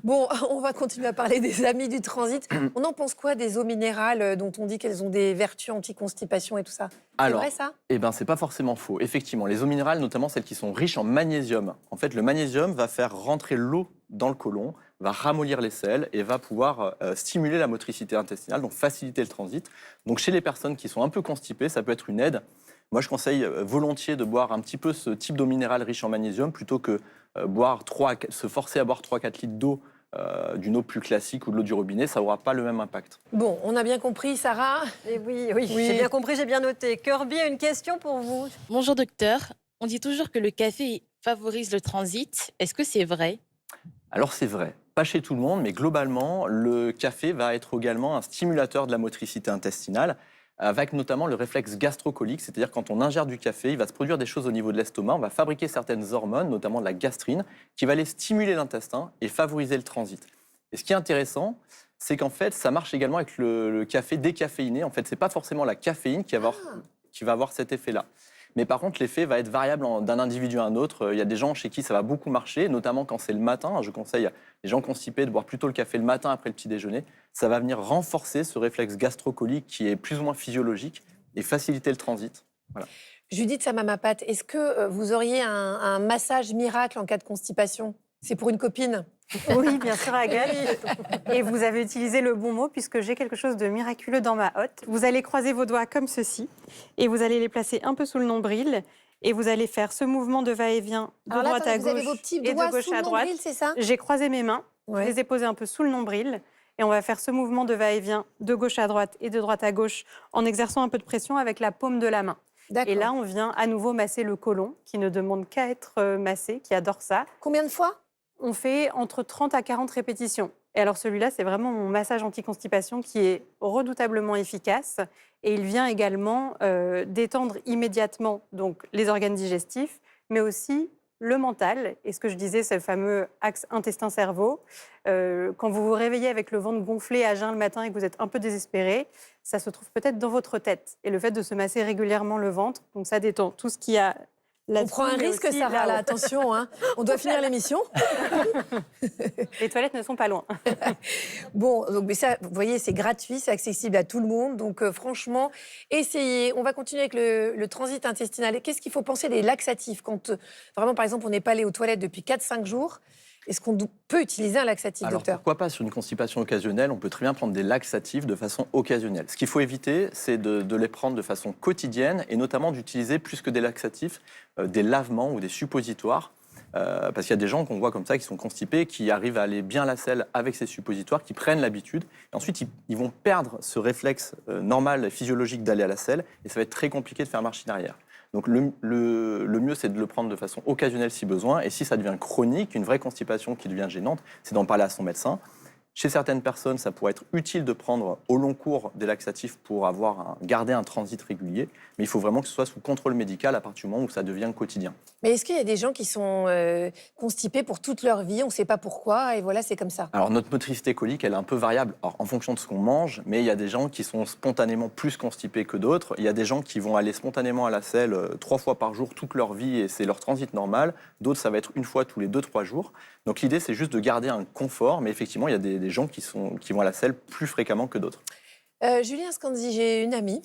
Bon, on va continuer à parler des amis du transit. On en pense quoi des eaux minérales dont on dit qu'elles ont des vertus anti-constipation et tout ça? C'est vrai ça? Eh ben, c'est pas forcément faux. Effectivement, les eaux minérales, notamment celles qui sont riches en magnésium. En fait, le magnésium va faire rentrer l'eau dans le côlon, va ramollir les selles et va pouvoir stimuler la motricité intestinale, donc faciliter le transit. Donc, chez les personnes qui sont un peu constipées, ça peut être une aide. Moi, je conseille volontiers de boire un petit peu ce type d'eau minérale riche en magnésium plutôt que se forcer à boire 3-4 litres d'eau, d'une eau plus classique ou de l'eau du robinet. Ça n'aura pas le même impact. Bon, on a bien compris, Sarah? Et oui, j'ai bien compris, j'ai bien noté. Kirby a une question pour vous. Bonjour docteur. On dit toujours que le café favorise le transit. Est-ce que c'est vrai? Alors c'est vrai. Pas chez tout le monde, mais globalement, le café va être également un stimulateur de la motricité intestinale, avec notamment le réflexe gastrocolique, c'est-à-dire quand on ingère du café, il va se produire des choses au niveau de l'estomac, on va fabriquer certaines hormones, notamment de la gastrine, qui va aller stimuler l'intestin et favoriser le transit. Et ce qui est intéressant, c'est qu'en fait, ça marche également avec le café décaféiné. En fait, c'est pas forcément la caféine qui va avoir cet effet-là. Mais par contre, l'effet va être variable d'un individu à un autre. Il y a des gens chez qui ça va beaucoup marcher, notamment quand c'est le matin. Je conseille les gens constipés de boire plutôt le café le matin après le petit déjeuner. Ça va venir renforcer ce réflexe gastrocolique qui est plus ou moins physiologique et faciliter le transit. Voilà. Judith Samamapat, est-ce que vous auriez un massage miracle en cas de constipation? C'est pour une copine? Oui, bien sûr, Agathe. Et vous avez utilisé le bon mot puisque j'ai quelque chose de miraculeux dans ma hotte. Vous allez croiser vos doigts comme ceci et vous allez les placer un peu sous le nombril Et vous allez faire ce mouvement de va-et-vient de Alors là, droite à attendez, vous avez gauche vos petits et de doigts gauche sous le à droite. nombril, c'est ça? J'ai croisé mes mains, Ouais. je les ai posées un peu sous le nombril. Et on va faire ce mouvement de va-et-vient de gauche à droite et de droite à gauche en exerçant un peu de pression avec la paume de la main. Et là, on vient à nouveau masser le côlon, qui ne demande qu'à être massé, qui adore ça. Combien de fois? On fait entre 30 à 40 répétitions. Et alors celui-là, c'est vraiment mon massage anti-constipation qui est redoutablement efficace. Et il vient également détendre immédiatement donc, les organes digestifs, mais aussi le mental. Et ce que je disais, c'est le fameux axe intestin-cerveau. Quand vous vous réveillez avec le ventre gonflé à jeun le matin et que vous êtes un peu désespéré, ça se trouve peut-être dans votre tête. Et le fait de se masser régulièrement le ventre, donc ça détend tout ce qu'il y a là. On prend un risque, Sarah, là, attention. Hein. On doit finir l'émission. Les toilettes ne sont pas loin. Bon, donc, mais ça, vous voyez, c'est gratuit, c'est accessible à tout le monde. Donc, franchement, essayez. On va continuer avec le transit intestinal. Et qu'est-ce qu'il faut penser des laxatifs? Quand, vraiment, par exemple, on n'est pas allé aux toilettes depuis 4-5 jours, est-ce qu'on peut utiliser un laxatif, Alors, docteur? pourquoi pas sur une constipation occasionnelle, on peut très bien prendre des laxatifs de façon occasionnelle. Ce qu'il faut éviter, c'est de les prendre de façon quotidienne et notamment d'utiliser plus que des laxatifs, des lavements ou des suppositoires. Parce qu'il y a des gens qu'on voit comme ça qui sont constipés, qui arrivent à aller bien à la selle avec ces suppositoires, qui prennent l'habitude. Et ensuite, ils vont perdre ce réflexe normal et physiologique d'aller à la selle et ça va être très compliqué de faire marche arrière. Donc le mieux, c'est de le prendre de façon occasionnelle si besoin. Et si ça devient chronique, une vraie constipation qui devient gênante, c'est d'en parler à son médecin. Chez certaines personnes, ça pourrait être utile de prendre au long cours des laxatifs pour garder un transit régulier. Mais il faut vraiment que ce soit sous contrôle médical à partir du moment où ça devient quotidien. Mais est-ce qu'il y a des gens qui sont constipés pour toute leur vie? On ne sait pas pourquoi, et voilà, c'est comme ça. Alors notre motricité colique, elle est un peu variable en fonction de ce qu'on mange, mais il y a des gens qui sont spontanément plus constipés que d'autres. Il y a des gens qui vont aller spontanément à la selle 3 fois par jour toute leur vie et c'est leur transit normal. D'autres, ça va être une fois tous les 2-3 jours. Donc l'idée, c'est juste de garder un confort, mais effectivement, il y a des gens qui vont à la selle plus fréquemment que d'autres. Julien Scandzi, j'ai une amie.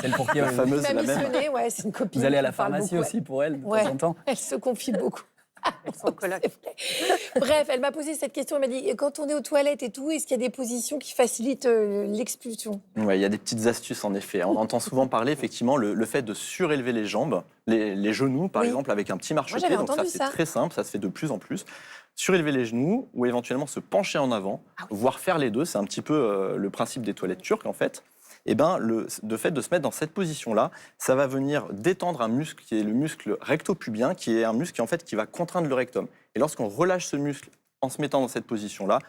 Celle pour qui La fameuse, qui m'a la même. missionné, ouais, c'est une copine. Vous allez à la qui parle pharmacie beaucoup, aussi pour elle, de ouais. temps en temps? Elle se confie beaucoup. Bref, elle m'a posé cette question, elle m'a dit, quand on est aux toilettes et tout, est-ce qu'il y a des positions qui facilitent l'expulsion? Ouais, il y a des petites astuces en effet. On entend souvent parler effectivement le fait de surélever les jambes, les genoux par exemple avec un petit marchepied. j'avais Donc ça entendu c'est ça. très simple, ça se fait de plus en plus. Surélever les genoux ou éventuellement se pencher en avant, voire faire les deux. C'est un petit peu le principe des toilettes turques en fait. Et ben le fait de se mettre dans cette position-là, ça va venir détendre un muscle qui est le muscle rectopubien, qui est un muscle qui va contraindre le rectum. Et lorsqu'on relâche ce muscle en se mettant dans cette position-là,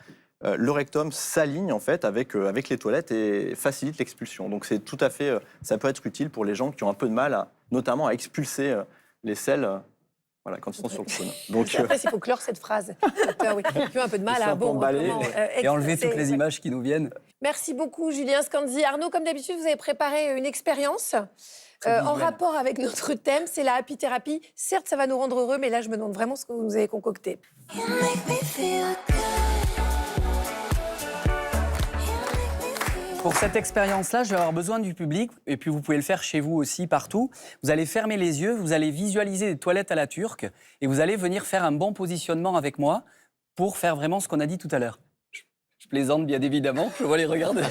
le rectum s'aligne en fait avec les toilettes et facilite l'expulsion. Donc c'est tout à fait, ça peut être utile pour les gens qui ont un peu de mal, notamment à expulser les selles. Voilà, quand ils sont sur le cône. Donc, Après, il faut clore cette phrase. Docteur, oui. Tu as un peu de mal à et enlever toutes les images qui nous viennent. Merci beaucoup, Julien Scandzi. Arnaud, comme d'habitude, vous avez préparé une expérience en rapport avec notre thème, c'est la happy thérapie. Certes, ça va nous rendre heureux, mais là, je me demande vraiment ce que vous nous avez concocté. Pour cette expérience-là, je vais avoir besoin du public, et puis vous pouvez le faire chez vous aussi, partout. Vous allez fermer les yeux, vous allez visualiser des toilettes à la turque, et vous allez venir faire un bon positionnement avec moi pour faire vraiment ce qu'on a dit tout à l'heure. Je plaisante bien évidemment, je vois les regarder.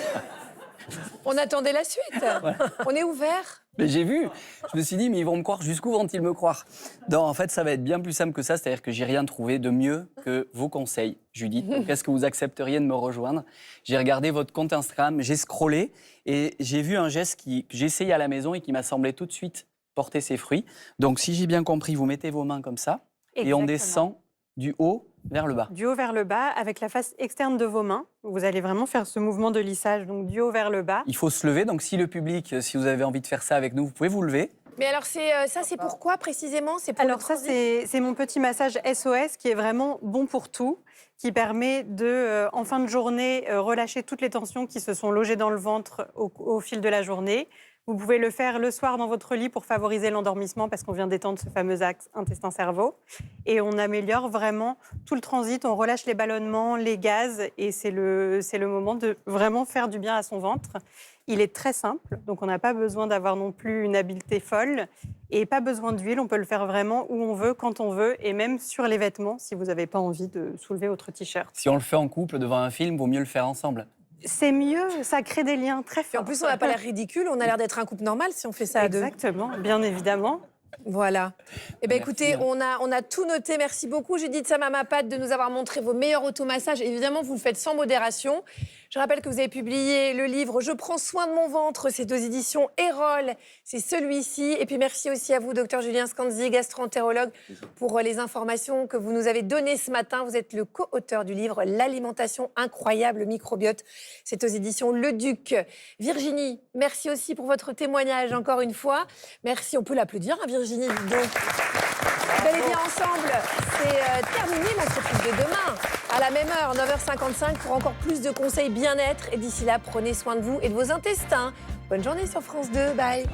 On attendait la suite. Voilà. On est ouvert. Mais j'ai vu, je me suis dit, mais ils vont me croire, jusqu'où vont-ils me croire? Non, en fait, ça va être bien plus simple que ça, c'est-à-dire que j'ai rien trouvé de mieux que vos conseils, Judith. Donc, est-ce que vous accepteriez de me rejoindre? J'ai regardé votre compte Instagram, j'ai scrollé et j'ai vu un geste que j'ai essayé à la maison et qui m'a semblé tout de suite porter ses fruits. Donc, si j'ai bien compris, vous mettez vos mains comme ça et on descend du haut vers le bas. Du haut vers le bas, avec la face externe de vos mains. Vous allez vraiment faire ce mouvement de lissage, donc du haut vers le bas. Il faut se lever, donc si le public, si vous avez envie de faire ça avec nous, vous pouvez vous lever. Mais alors, ça, c'est pourquoi précisément? C'est pour Alors ça, c'est mon petit massage SOS qui est vraiment bon pour tout, qui permet de, en fin de journée, relâcher toutes les tensions qui se sont logées dans le ventre au fil de la journée. Vous pouvez le faire le soir dans votre lit pour favoriser l'endormissement parce qu'on vient d'étendre ce fameux axe intestin-cerveau. Et on améliore vraiment tout le transit, on relâche les ballonnements, les gaz et c'est le moment de vraiment faire du bien à son ventre. Il est très simple, donc on n'a pas besoin d'avoir non plus une habileté folle et pas besoin d'huile, on peut le faire vraiment où on veut, quand on veut et même sur les vêtements si vous n'avez pas envie de soulever votre t-shirt. Si on le fait en couple devant un film, vaut mieux le faire ensemble. C'est mieux, ça crée des liens très forts. Et en plus, on n'a pas l'air ridicule, on a l'air d'être un couple normal si on fait ça à deux. Exactement, bien évidemment. Voilà. Eh bien, écoutez, on a tout noté. Merci beaucoup, Judith Samamapat, de nous avoir montré vos meilleurs automassages. Évidemment, vous le faites sans modération. Je rappelle que vous avez publié le livre « Je prends soin de mon ventre ». C'est aux éditions Erol. C'est celui-ci. Et puis, merci aussi à vous, docteur Julien Scanzi, gastro-entérologue, pour les informations que vous nous avez données ce matin. Vous êtes le co-auteur du livre « L'alimentation incroyable, le microbiote ». C'est aux éditions Le Duc. Virginie, merci aussi pour votre témoignage, encore une fois. Merci, on peut l'applaudir, hein, Virginie, dis donc. Bel et bien ensemble, c'est terminé l'entreprise de demain. À la même heure, 9h55, pour encore plus de conseils bien-être. Et d'ici là, prenez soin de vous et de vos intestins. Bonne journée sur France 2. Bye.